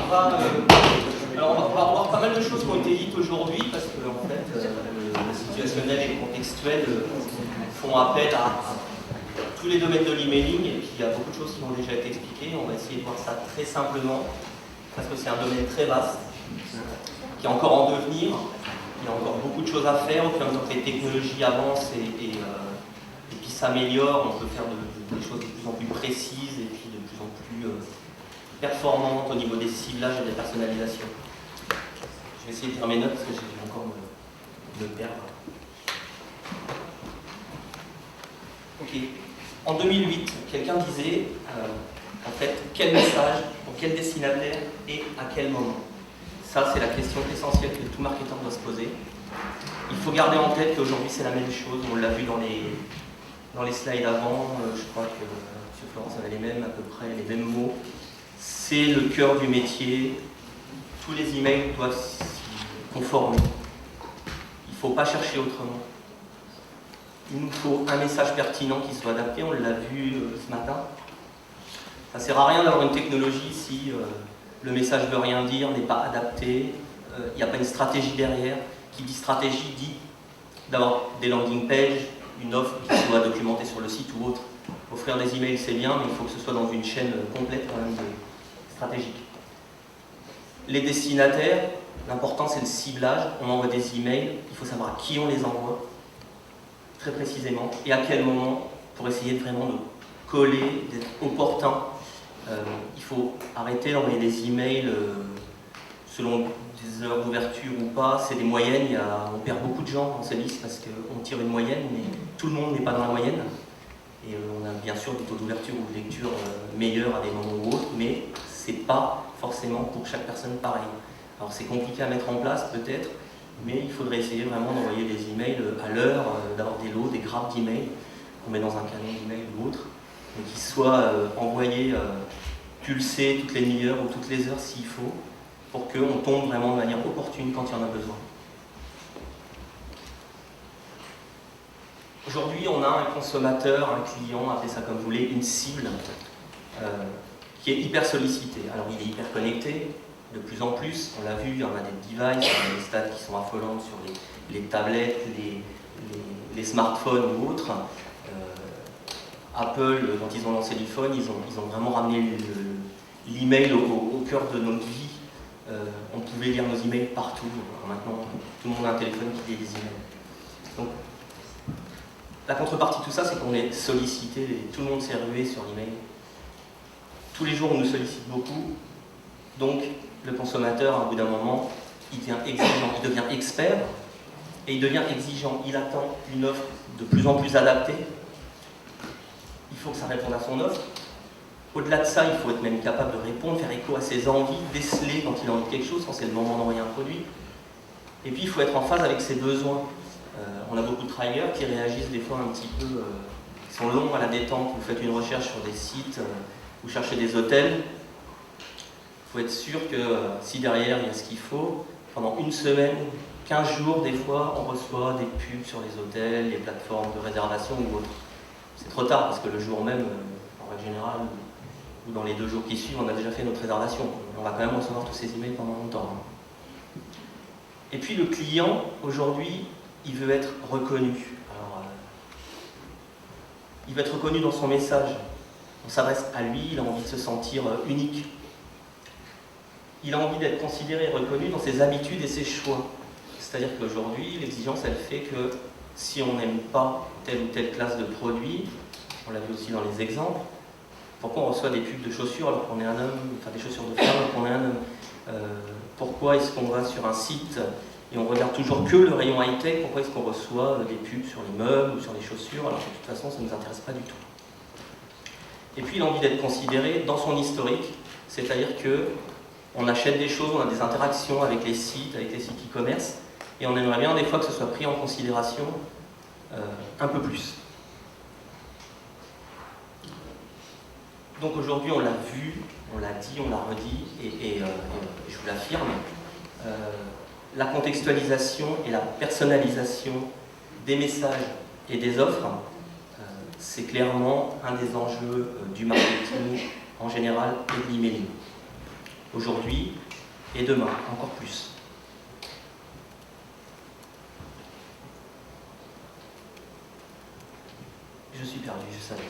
on va voir pas mal de choses qui ont été dites aujourd'hui parce que en fait, le situationnel et le contextuel font appel à tous les domaines de l'emailing et puis il y a beaucoup de choses qui ont déjà été expliquées. On va essayer de voir ça très simplement parce que c'est un domaine très vaste qui est encore en devenir. Il y a encore beaucoup de choses à faire au fur et à mesure que les technologies avancent et puis s'améliorent. On peut faire des choses de plus en plus précises et puis de plus en plus performantes au niveau des ciblages et des personnalisations. Je vais essayer de faire mes notes parce que je vais encore me perdre. Ok. En 2008, quelqu'un disait en fait quel message pour quel destinataire et à quel moment. Ça, c'est la question essentielle que tout marketeur doit se poser. Il faut garder en tête qu'aujourd'hui, c'est la même chose. On l'a vu dans les slides avant. Je crois que M. Florence avait les mêmes, à peu près, les mêmes mots. C'est le cœur du métier. Tous les emails doivent s'y conformer. Il ne faut pas chercher autrement. Il nous faut un message pertinent qui soit adapté. On l'a vu ce matin. Ça ne sert à rien d'avoir une technologie si le message ne veut rien dire, n'est pas adapté, il n'y a pas une stratégie derrière. Qui dit stratégie dit d'avoir des landing pages, une offre qui soit documentée sur le site ou autre. Offrir des emails c'est bien, mais il faut que ce soit dans une chaîne complète quand même stratégique. Les destinataires, l'important c'est le ciblage. On envoie des emails, il faut savoir à qui on les envoie, très précisément, et à quel moment, pour essayer de vraiment de coller, d'être opportun. Il faut arrêter d'envoyer des emails selon des heures d'ouverture ou pas. C'est des moyennes, on perd beaucoup de gens dans ces listes parce qu'on tire une moyenne, mais tout le monde n'est pas dans la moyenne. Et on a bien sûr des taux d'ouverture ou de lecture meilleurs à des moments ou autres, mais c'est pas forcément pour chaque personne pareil. Alors c'est compliqué à mettre en place peut-être, mais il faudrait essayer vraiment d'envoyer des emails à l'heure, d'avoir des lots, des grappes d'emails qu'on met dans un canon d'email ou autre, et qui soient envoyés, pulsés toutes les demi-heures ou toutes les heures s'il faut, pour qu'on tombe vraiment de manière opportune quand il y en a besoin. Aujourd'hui, on a un consommateur, un client, appelez ça comme vous voulez, une cible qui est hyper sollicitée. Alors il est hyper connecté, de plus en plus, on l'a vu, il y en a des devices, il y a des stats qui sont affolantes sur les tablettes, les smartphones ou autres. Apple, quand ils ont lancé l'iPhone, ils ont vraiment ramené l'email au cœur de notre vie. On pouvait lire nos emails partout. Alors maintenant, tout le monde a un téléphone qui lit des emails. Donc, la contrepartie de tout ça, c'est qu'on est sollicité, tout le monde s'est rué sur l'email. Tous les jours, on nous sollicite beaucoup. Donc, le consommateur, à bout d'un moment, il devient exigeant, il devient expert, et il devient exigeant. Il attend une offre de plus en plus adaptée. Il faut que ça réponde à son offre. Au-delà de ça, il faut être même capable de répondre, faire écho à ses envies, déceler quand il a envie de quelque chose, quand c'est le moment d'envoyer un produit. Et puis, il faut être en phase avec ses besoins. On a beaucoup de traders qui réagissent des fois un petit peu, qui sont longs à la détente. Vous faites une recherche sur des sites, vous cherchez des hôtels. Il faut être sûr que si derrière il y a ce qu'il faut, pendant une semaine, 15 jours, des fois, on reçoit des pubs sur les hôtels, les plateformes de réservation ou autres. C'est trop tard parce que le jour même, en règle générale, ou dans les 2 jours qui suivent, on a déjà fait notre réservation. On va quand même recevoir tous ces emails pendant longtemps. Et puis le client, aujourd'hui, il veut être reconnu. Alors, il veut être reconnu dans son message. On s'adresse à lui, il a envie de se sentir unique. Il a envie d'être considéré et reconnu dans ses habitudes et ses choix. C'est-à-dire qu'aujourd'hui, l'exigence, elle fait que si on n'aime pas telle ou telle classe de produit, on l'a vu aussi dans les exemples, pourquoi on reçoit des pubs de chaussures alors qu'on est un homme, enfin des chaussures de femme alors qu'on est un homme, pourquoi est-ce qu'on va sur un site et on regarde toujours que le rayon high-tech, pourquoi est-ce qu'on reçoit des pubs sur les meubles ou sur les chaussures alors que de toute façon ça ne nous intéresse pas du tout. Et puis il a envie d'être considéré dans son historique, c'est-à-dire qu'on achète des choses, on a des interactions avec les sites e-commerce, et on aimerait bien des fois que ce soit pris en considération un peu plus. Donc aujourd'hui, on l'a vu, on l'a dit, on l'a redit, et je vous l'affirme, la contextualisation et la personnalisation des messages et des offres, c'est clairement un des enjeux du marketing en général et de l'emailing. aujourd'hui et demain, encore plus. Je suis perdu, je savais.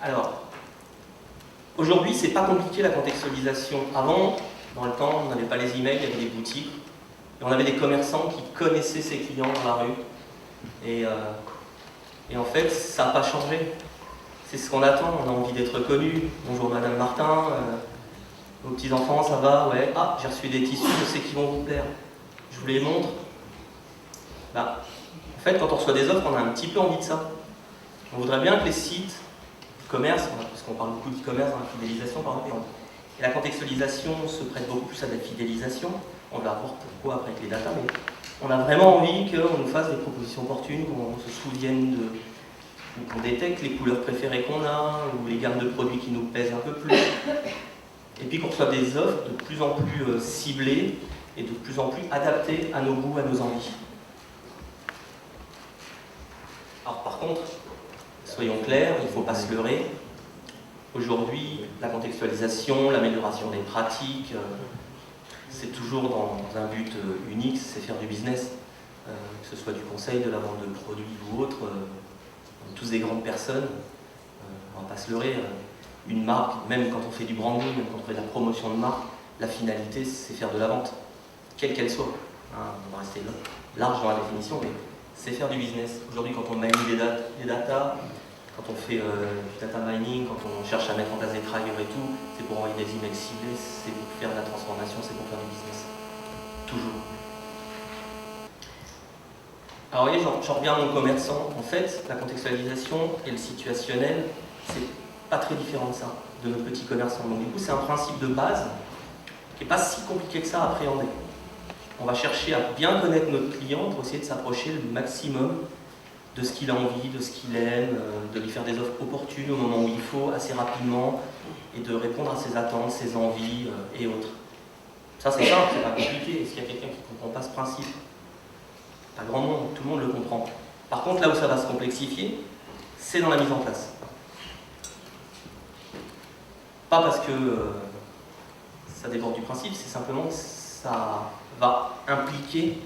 Alors, aujourd'hui, c'est pas compliqué la contextualisation. Avant, dans le temps, on n'avait pas les emails, il y avait des boutiques, et on avait des commerçants qui connaissaient ses clients dans la rue. Et en fait, ça n'a pas changé. C'est ce qu'on attend, on a envie d'être connu. Bonjour Madame Martin, vos petits-enfants, ça va? Ouais. Ah, j'ai reçu des tissus, je sais qu'ils vont vous plaire. Je vous les montre. En fait, quand on reçoit des offres, on a un petit peu envie de ça. On voudrait bien que les sites e-commerce, parce qu'on parle beaucoup d'e-commerce dans la fidélisation, par exemple, et la contextualisation se prête beaucoup plus à la fidélisation. On va voir pourquoi après avec les datas, mais on a vraiment envie qu'on nous fasse des propositions opportunes, qu'on se souvienne de, ou qu'on détecte les couleurs préférées qu'on a, ou les gammes de produits qui nous pèsent un peu plus. Et puis qu'on reçoit des offres de plus en plus ciblées et de plus en plus adaptées à nos goûts, à nos envies. Alors par contre, soyons clairs, il ne faut pas se leurrer. Aujourd'hui, la contextualisation, l'amélioration des pratiques, c'est toujours dans un but unique, c'est faire du business. Que ce soit du conseil, de la vente de produits ou autre, on est tous des grandes personnes, on ne va pas se leurrer. Une marque, même quand on fait du branding, même quand on fait de la promotion de marque, la finalité c'est faire de la vente, quelle qu'elle soit. On va rester large dans la définition, mais c'est faire du business. Aujourd'hui, quand on manie des datas, quand on fait du data mining, quand on cherche à mettre en place des trackers et tout, c'est pour envoyer des emails ciblés, c'est pour faire de la transformation, c'est pour faire du business. Toujours. Alors vous voyez, j'en reviens à mon commerçant. En fait, la contextualisation et le situationnel, c'est pas très différent de ça, de nos petits commerçants. Donc du coup, c'est un principe de base qui n'est pas si compliqué que ça à appréhender. On va chercher à bien connaître notre client pour essayer de s'approcher le maximum de ce qu'il a envie, de ce qu'il aime, de lui faire des offres opportunes au moment où il faut, assez rapidement, et de répondre à ses attentes, ses envies et autres. Ça c'est simple, c'est pas compliqué. Est-ce qu'il y a quelqu'un qui ne comprend pas ce principe? Pas grand monde, tout le monde le comprend. Par contre, là où ça va se complexifier, c'est dans la mise en place. Pas parce que ça déborde du principe, c'est simplement que ça va impliquer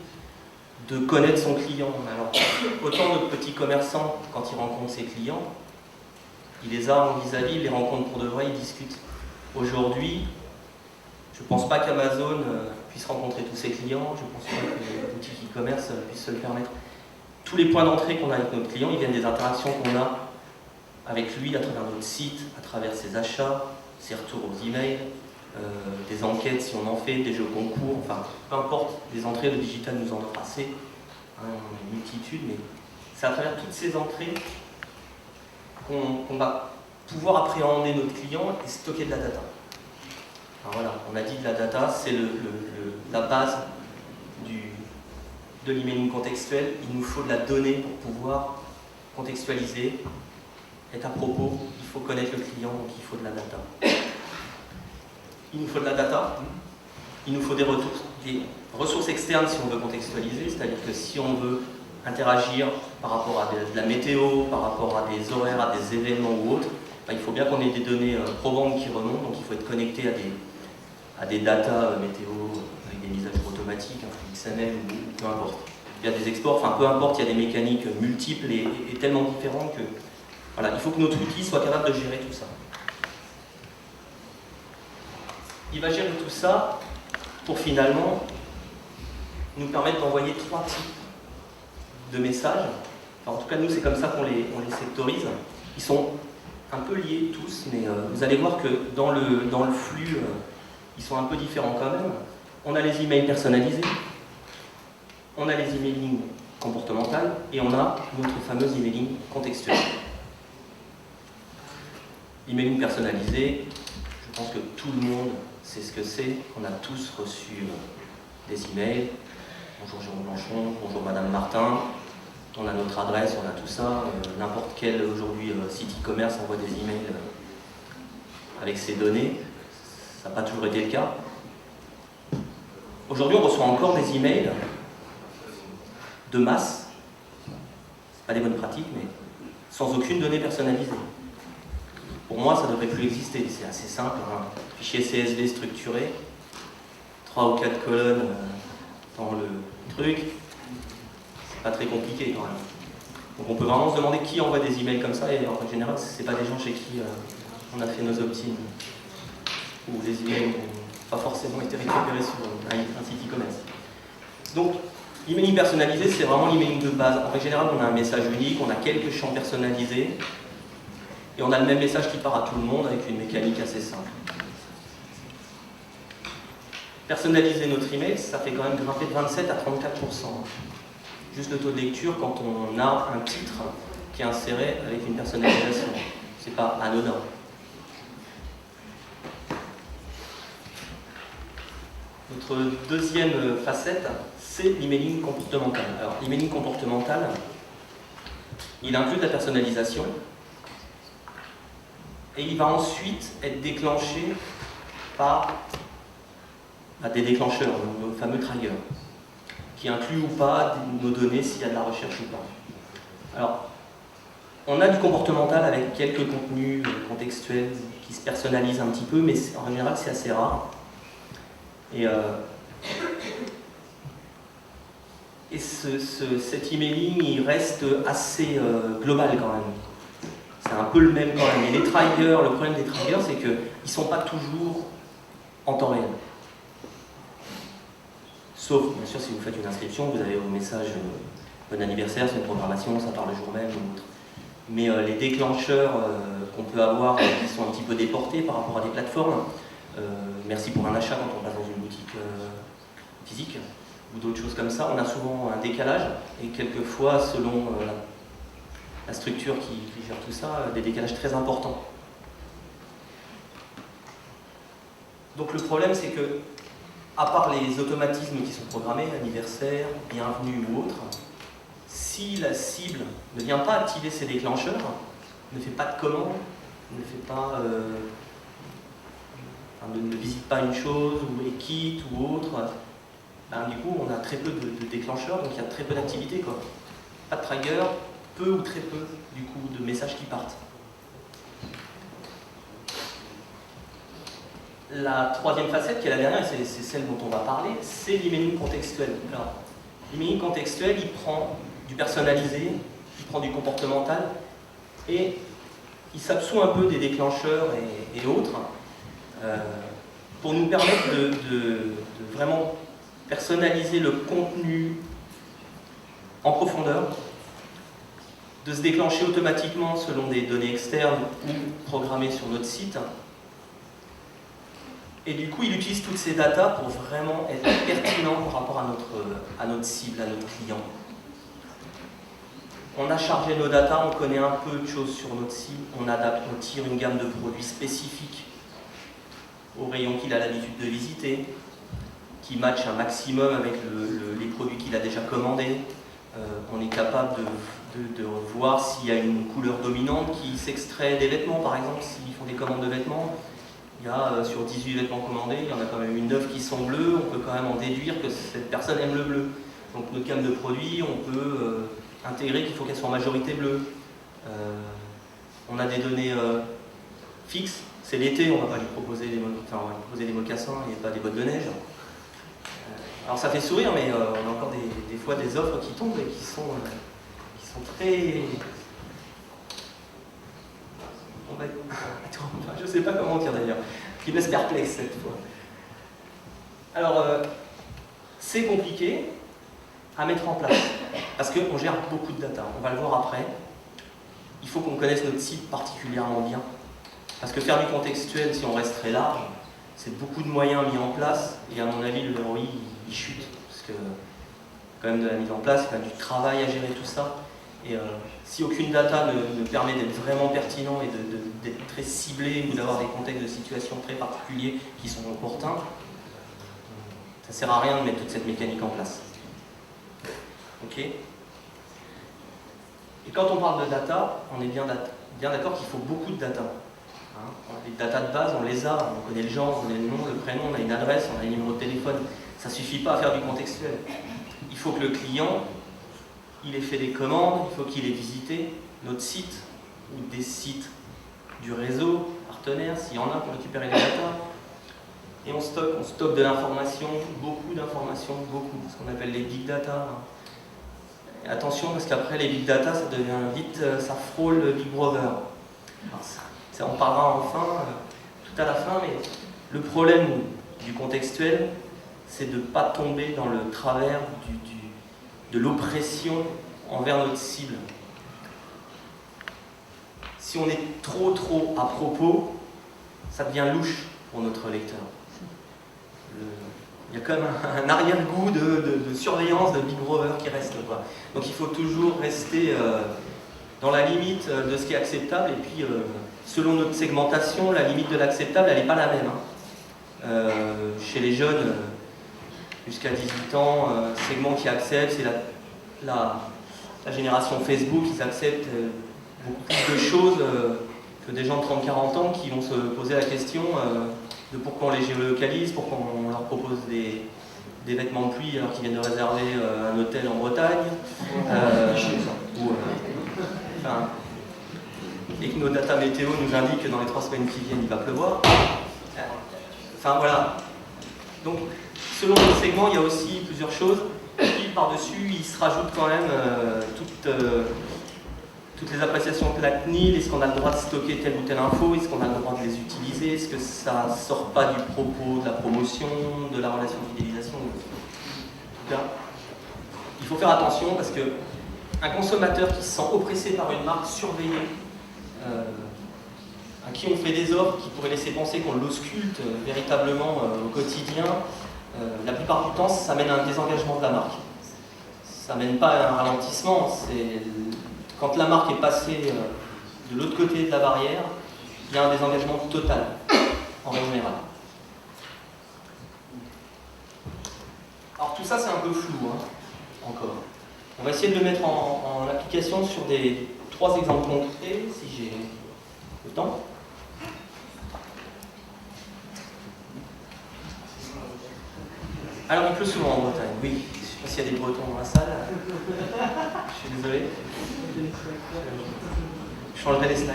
de connaître son client. Alors, autant notre petit commerçant, quand il rencontre ses clients, il les a en vis-à-vis, il les rencontre pour de vrai, il discute. Aujourd'hui, je ne pense pas qu'Amazon puisse rencontrer tous ses clients, je ne pense pas que les boutiques e-commerce puissent se le permettre. Tous les points d'entrée qu'on a avec notre client, ils viennent des interactions qu'on a avec lui à travers notre site, à travers ses achats, ses retours aux emails, des enquêtes si on en fait, des jeux concours, enfin peu importe, des entrées, le digital nous en offre assez, on a une multitude, mais c'est à travers toutes ces entrées qu'on va pouvoir appréhender notre client et stocker de la data. Alors voilà, on a dit de la data, c'est la base de l'emailing contextuel. Il nous faut de la donnée pour pouvoir contextualiser, être à propos, il faut connaître le client, donc il faut de la data. Il nous faut de la data, il nous faut des ressources externes si on veut contextualiser, c'est-à-dire que si on veut interagir par rapport à de la météo, par rapport à des horaires, à des événements ou autres, il faut bien qu'on ait des données probantes qui remontent, donc il faut être connecté à des data météo avec des mises à jour automatiques, XML ou peu importe. Il y a des exports, enfin peu importe, il y a des mécaniques multiples et tellement différentes que voilà, il faut que notre outil soit capable de gérer tout ça. Il va gérer tout ça pour finalement nous permettre d'envoyer 3 types de messages. Enfin, en tout cas, nous, c'est comme ça qu'on les sectorise. Ils sont un peu liés tous, mais vous allez voir que dans le flux, ils sont un peu différents quand même. On a les emails personnalisés, on a les emailing comportementaux et on a notre fameux emailing contextuel. Emailing personnalisé, je pense que tout le monde sait ce que c'est. On a tous reçu des emails. Bonjour Jérôme Blanchon, bonjour Madame Martin. On a notre adresse, on a tout ça. N'importe quel aujourd'hui site e-commerce envoie des emails avec ses données. Ça n'a pas toujours été le cas. Aujourd'hui, on reçoit encore des emails de masse. C'est pas des bonnes pratiques, mais sans aucune donnée personnalisée. Pour moi, ça ne devrait plus exister. C'est assez simple, un fichier CSV structuré, 3 ou 4 colonnes dans le truc, c'est pas très compliqué quand même. Donc on peut vraiment se demander qui envoie des emails comme ça, et en général, c'est pas des gens chez qui on a fait nos opt-in, ou les emails n'ont pas forcément été récupérés sur un site e-commerce. Donc, l'emailing personnalisé, c'est vraiment l'emailing de base. En général, on a un message unique, on a quelques champs personnalisés, et on a le même message qui part à tout le monde avec une mécanique assez simple. Personnaliser notre email, ça fait quand même grimper de 27 à 34%. Juste le taux de lecture quand on a un titre qui est inséré avec une personnalisation. C'est pas anodin. Notre deuxième facette, c'est l'emailing comportemental. Alors, l'emailing comportemental, il inclut de la personnalisation et il va ensuite être déclenché par des déclencheurs, nos fameux triggers, qui incluent ou pas nos données s'il y a de la recherche ou pas. Alors, on a du comportemental avec quelques contenus contextuels qui se personnalisent un petit peu, mais en général c'est assez rare. Et cet emailing, il reste assez global quand même. C'est un peu le même quand même. Et les triggers, le problème des triggers, c'est qu'ils ne sont pas toujours en temps réel. Sauf, bien sûr, si vous faites une inscription, vous avez vos messages bon anniversaire, c'est une programmation, ça part le jour même ou autre. Mais les déclencheurs qu'on peut avoir qui sont un petit peu déportés par rapport à des plateformes, merci pour un achat quand on passe dans une boutique physique ou d'autres choses comme ça, on a souvent un décalage et quelquefois, selon la structure qui gère tout ça, des décalages très importants. Donc le problème, c'est que, à part les automatismes qui sont programmés, anniversaire, bienvenue ou autre, si la cible ne vient pas activer ces déclencheurs, ne fait pas de commande, ne fait pas, ne visite pas une chose ou est quitte ou autre, ben, du coup on a très peu de déclencheurs, donc il y a très peu d'activité, quoi. Pas de trigger, peu ou très peu du coup de messages qui partent. La troisième facette, qui est la dernière, et c'est celle dont on va parler, c'est l'emailing contextuel. L'emailing contextuel, il prend du personnalisé, il prend du comportemental, et il s'absout un peu des déclencheurs et autres, pour nous permettre de vraiment personnaliser le contenu en profondeur, de se déclencher automatiquement selon des données externes ou programmées sur notre site. Et du coup, il utilise toutes ces datas pour vraiment être pertinent par rapport à notre cible, à notre client. On a chargé nos datas, on connaît un peu de choses sur notre cible, on adapte, on tire une gamme de produits spécifiques au rayon qu'il a l'habitude de visiter, qui match un maximum avec les produits qu'il a déjà commandés. On est capable de voir s'il y a une couleur dominante qui s'extrait des vêtements, par exemple, s'ils font des commandes de vêtements. Il y a sur 18 vêtements commandés, il y en a quand même une 9 qui sont bleus, on peut quand même en déduire que cette personne aime le bleu. Donc notre gamme de produits, on peut intégrer qu'il faut qu'elle soit en majorité bleue. On a des données fixes, c'est l'été, on ne va pas lui proposer des mocassins et pas des bottes de neige. Alors ça fait sourire, mais on a encore des fois des offres qui tombent et qui sont très... je ne sais pas comment dire d'ailleurs, qui me laisse perplexe cette fois. Alors, c'est compliqué à mettre en place, parce qu'on gère beaucoup de data, on va le voir après. Il faut qu'on connaisse notre site particulièrement bien, parce que faire du contextuel, si on reste très large, c'est beaucoup de moyens mis en place, et à mon avis, le ROI, il chute, parce que quand même de la mise en place, il y a du travail à gérer tout ça. Et si aucune data ne permet d'être vraiment pertinent et d'être très ciblé ou d'avoir des contextes de situation très particuliers qui sont opportuns, ça ne sert à rien de mettre toute cette mécanique en place. Ok ? Et quand on parle de data, on est bien d'accord qu'il faut beaucoup de data. Hein, les data de base, on les a, on connaît le genre, on connaît le nom, le prénom, on a une adresse, on a un numéro de téléphone. Ça ne suffit pas à faire du contextuel. Il faut que le client, il ait fait des commandes, il faut qu'il ait visité notre site ou des sites du réseau partenaire, s'il y en a pour récupérer les datas. Et on stocke de l'information, beaucoup d'informations, beaucoup, ce qu'on appelle les big data. Et attention, parce qu'après les big data, ça devient vite, ça frôle le Big Brother. Alors, ça, on parlera enfin, tout à la fin, mais le problème du contextuel, c'est de ne pas tomber dans le travers de l'oppression envers notre cible. Si on est trop à propos, ça devient louche pour notre lecteur. Il y a quand même un arrière-goût de surveillance de Big Brother qui reste, quoi. Donc il faut toujours rester dans la limite de ce qui est acceptable, et puis selon notre segmentation, la limite de l'acceptable, elle n'est pas la même. Chez les jeunes, jusqu'à 18 ans, segment qui accepte, c'est la génération Facebook, ils acceptent beaucoup plus de choses que des gens de 30-40 ans qui vont se poser la question de pourquoi on les géolocalise, pourquoi on leur propose des vêtements de pluie alors qu'ils viennent de réserver un hôtel en Bretagne, et que nos data météo nous indiquent que dans les 3 semaines qui viennent, il va pleuvoir. Enfin voilà. Donc, selon le segment, il y a aussi plusieurs choses. Puis par-dessus, il se rajoute quand même toutes les appréciations de la CNIL. Est-ce qu'on a le droit de stocker telle ou telle info? Est-ce qu'on a le droit de les utiliser? Est-ce que ça ne sort pas du propos de la promotion, de la relation de fidélisation? En tout cas, il faut faire attention parce qu'un consommateur qui se sent oppressé par une marque, surveillée, à qui on fait des offres qui pourraient laisser penser qu'on l'ausculte véritablement au quotidien, la plupart du temps, ça mène à un désengagement de la marque. Ça mène pas à un ralentissement. Quand la marque est passée de l'autre côté de la barrière, il y a un désengagement total, en règle générale. Alors tout ça, c'est un peu flou, encore. On va essayer de le mettre en application sur 3 exemples concrets, si j'ai le temps. Alors, il pleut souvent en Bretagne, oui. Je ne sais pas s'il y a des Bretons dans la salle. Je suis désolé. Je changerai les slides.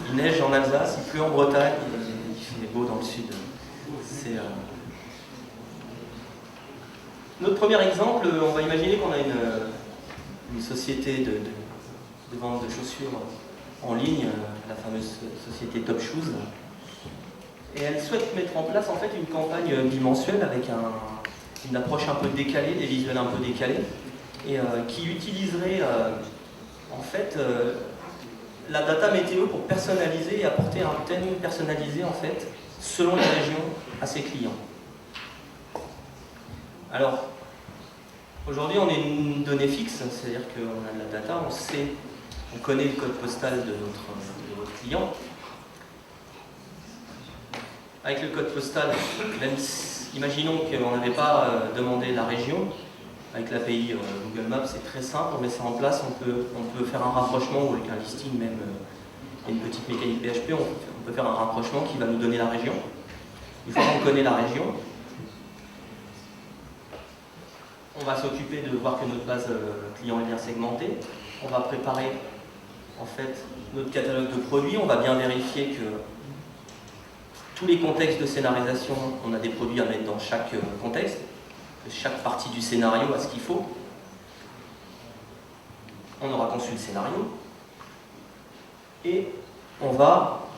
Il neige en Alsace, il pleut en Bretagne, il fait beau dans le sud. Notre premier exemple, on va imaginer qu'on a une société de vente de chaussures en ligne, la fameuse société Top Shoes. Et elle souhaite mettre en place en fait une campagne bimensuelle avec une approche un peu décalée, des visuels un peu décalés, et qui utiliserait en fait la data météo pour personnaliser et apporter un thème personnalisé en fait selon les régions à ses clients. Alors, aujourd'hui on est une donnée fixe, c'est-à-dire qu'on a de la data, on connaît le code postal de notre client. Avec le code postal, même imaginons qu'on n'avait pas demandé la région, avec l'API Google Maps, c'est très simple, on met ça en place, on peut faire un rapprochement, ou avec un listing même, une petite mécanique PHP, on peut faire un rapprochement qui va nous donner la région. Une fois qu'on connaît la région, on va s'occuper de voir que notre base client est bien segmentée, on va préparer en fait notre catalogue de produits, on va bien vérifier que tous les contextes de scénarisation, on a des produits à mettre dans chaque contexte, que chaque partie du scénario a ce qu'il faut. On aura conçu le scénario et on va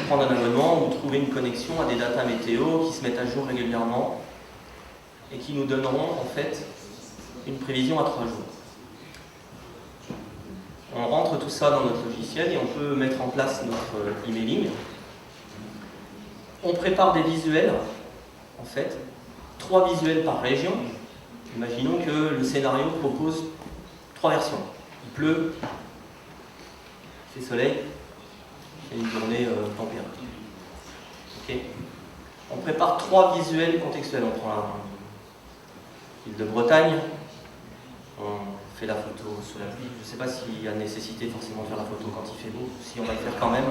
prendre un abonnement ou trouver une connexion à des datas météo qui se mettent à jour régulièrement et qui nous donneront en fait une prévision à 3 jours. On rentre tout ça dans notre logiciel et on peut mettre en place notre emailing. On prépare des visuels, en fait, 3 visuels par région. Imaginons que le scénario propose 3 versions. Il pleut, il fait soleil, et une journée tempérée. Okay. On prépare 3 visuels contextuels. On prend l'île de Bretagne, on fait la photo sous la pluie. Je ne sais pas s'il y a nécessité forcément de faire la photo quand il fait beau, si on va le faire quand même.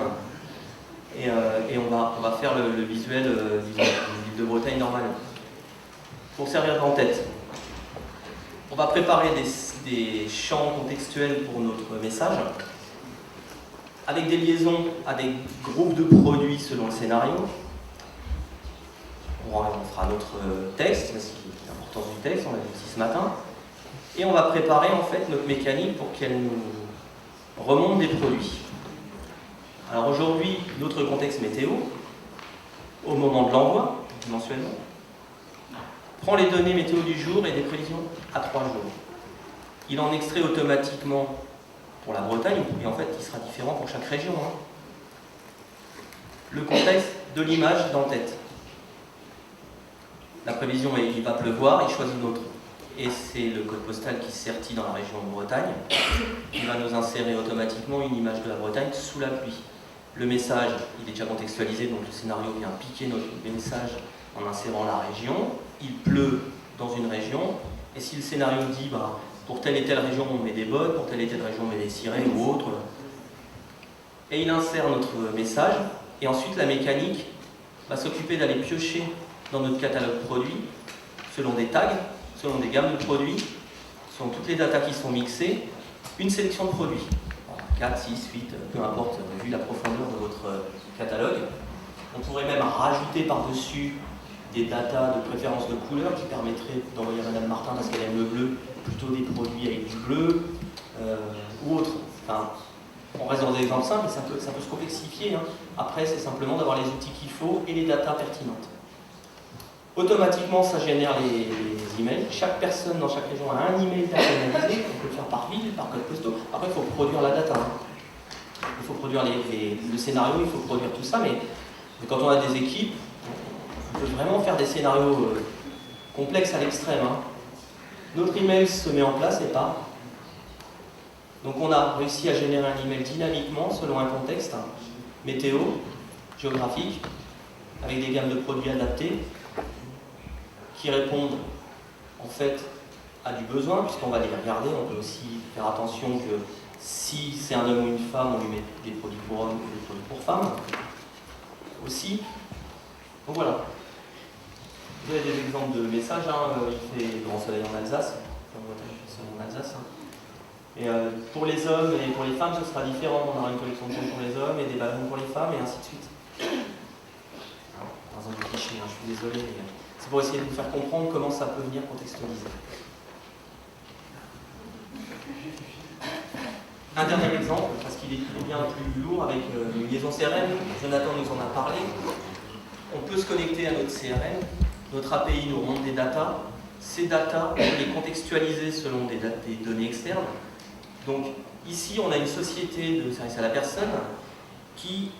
Et on va faire le visuel de l'île de Bretagne normale. Pour servir d'en-tête, on va préparer des champs contextuels pour notre message. avec des liaisons à des groupes de produits selon le scénario. On fera notre texte, c'est l'importance du texte, on l'a vu aussi ce matin. Et on va préparer en fait notre mécanique pour qu'elle nous remonte des produits. Alors aujourd'hui, notre contexte météo, au moment de l'envoi, mensuellement, prend les données météo du jour et des prévisions à 3 jours. Il en extrait automatiquement pour la Bretagne, et en fait il sera différent pour chaque région. Le contexte de l'image d'en-tête. La prévision est il va pleuvoir, il choisit une autre. Et c'est le code postal qui sertit dans la région de Bretagne. Il va nous insérer automatiquement une image de la Bretagne sous la pluie. Le message, il est déjà contextualisé, donc le scénario vient piquer notre message en insérant la région. Il pleut dans une région, et si le scénario dit pour telle et telle région on met des bottes, pour telle et telle région on met des cirés ou autre, et il insère notre message, et ensuite la mécanique va s'occuper d'aller piocher dans notre catalogue produit, selon des tags, selon des gammes de produits, selon toutes les datas qui sont mixées, une sélection de produits. 4, 6, 8, peu importe, vu la profondeur de votre catalogue. On pourrait même rajouter par-dessus des datas de préférence de couleur qui permettraient d'envoyer à Madame Martin parce qu'elle aime le bleu, plutôt des produits avec du bleu, ou autre. Enfin, on reste dans des exemples simples, mais ça peut se complexifier. Après, c'est simplement d'avoir les outils qu'il faut et les datas pertinentes. Automatiquement, ça génère les emails. Chaque personne dans chaque région a un email personnalisé. On peut le faire par ville, par code postal. Après, il faut produire la data. Il faut produire le scénario, il faut produire tout ça. Mais quand on a des équipes, on peut vraiment faire des scénarios complexes à l'extrême. Notre email se met en place et pas. Donc on a réussi à générer un email dynamiquement selon un contexte météo, géographique, avec des gammes de produits adaptées, qui répondent en fait à du besoin, puisqu'on va les regarder. On peut aussi faire attention que si c'est un homme ou une femme, on lui met des produits pour hommes ou des produits pour femmes aussi. Donc voilà. Vous avez des exemples de messages. Il fait grand soleil en Alsace. En Alsace. Et pour les hommes et pour les femmes, ce sera différent. On aura une collection de ballons pour les hommes et des ballons pour les femmes, et ainsi de suite. Par exemple, je suis désolé, mais c'est pour essayer de vous faire comprendre comment ça peut venir contextualiser. Un dernier exemple, parce qu'il est bien plus lourd, avec une liaison CRM. Jonathan nous en a parlé. On peut se connecter à notre CRM. Notre API nous remonte des datas. Ces datas, on peut les contextualiser selon des données externes. Donc ici, on a une société de service à la personne qui,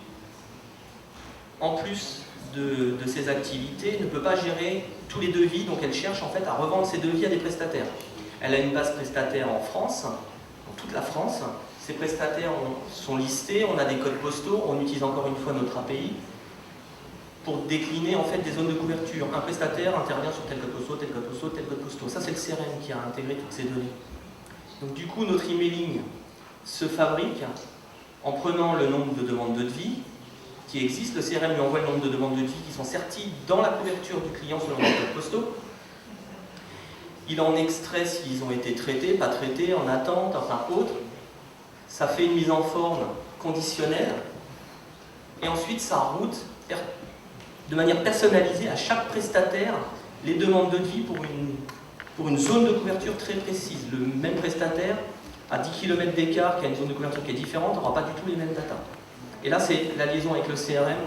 en plus de ses activités, ne peut pas gérer tous les devis, donc elle cherche en fait à revendre ses devis à des prestataires. Elle a une base prestataire en France, dans toute la France. Ces prestataires sont listés, on a des codes postaux, on utilise encore une fois notre API pour décliner en fait des zones de couverture. Un prestataire intervient sur tel code postal, tel code postal, tel code postal. Ça, c'est le CRM qui a intégré toutes ces données. Donc du coup, notre emailing se fabrique en prenant le nombre de demandes de devis qui existent. Le CRM lui envoie le nombre de demandes de devis qui sont serties dans la couverture du client selon les codes postaux. Il en extrait s'ils ont été traités, pas traités, en attente, enfin autre. Ça fait une mise en forme conditionnelle. Et ensuite, ça route de manière personnalisée à chaque prestataire les demandes de devis pour une zone de couverture très précise. Le même prestataire, à 10 km d'écart, qui a une zone de couverture qui est différente, n'aura pas du tout les mêmes datas. Et là, c'est la liaison avec le CRM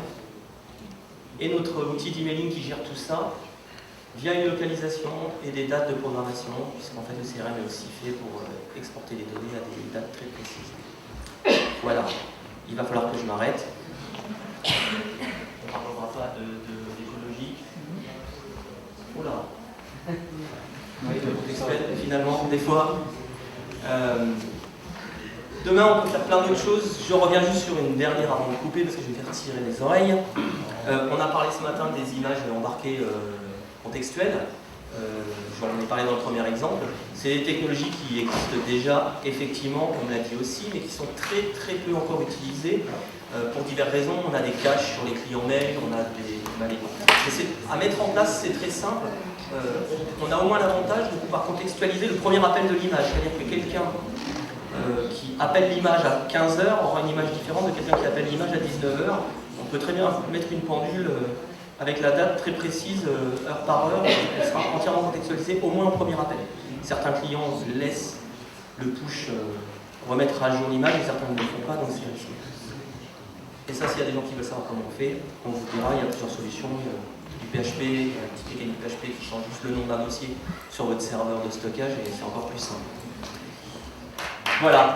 et notre outil d'emailing qui gère tout ça via une localisation et des dates de programmation, puisqu'en fait le CRM est aussi fait pour exporter les données à des dates très précises. Voilà, il va falloir que je m'arrête. On ne parlera pas d'écologie. Oula. Oui, finalement, des fois. Demain, on peut faire plein d'autres choses. Je reviens juste sur une dernière avant de couper parce que je vais faire tirer les oreilles. On a parlé ce matin des images embarquées contextuelles. J'en ai parlé dans le premier exemple. C'est des technologies qui existent déjà, effectivement, comme l'a dit aussi, mais qui sont très très peu encore utilisées pour diverses raisons. On a des caches sur les clients mail, on a des... À mettre en place, c'est très simple. On a au moins l'avantage de pouvoir contextualiser le premier appel de l'image. C'est-à-dire que quelqu'un qui appelle l'image à 15 h aura une image différente de quelqu'un qui appelle l'image à 19 h. On peut très bien mettre une pendule avec la date très précise, heure par heure, elle sera entièrement contextualisée, au moins au premier appel. Certains clients laissent le push remettre à jour l'image et certains ne le font pas, donc c'est risqué. Et ça, s'il y a des gens qui veulent savoir comment on fait, on vous dira, il y a plusieurs solutions. Il y a du PHP, il y a un petit mécanisme PHP qui change juste le nom d'un dossier sur votre serveur de stockage et c'est encore plus simple. Voilà.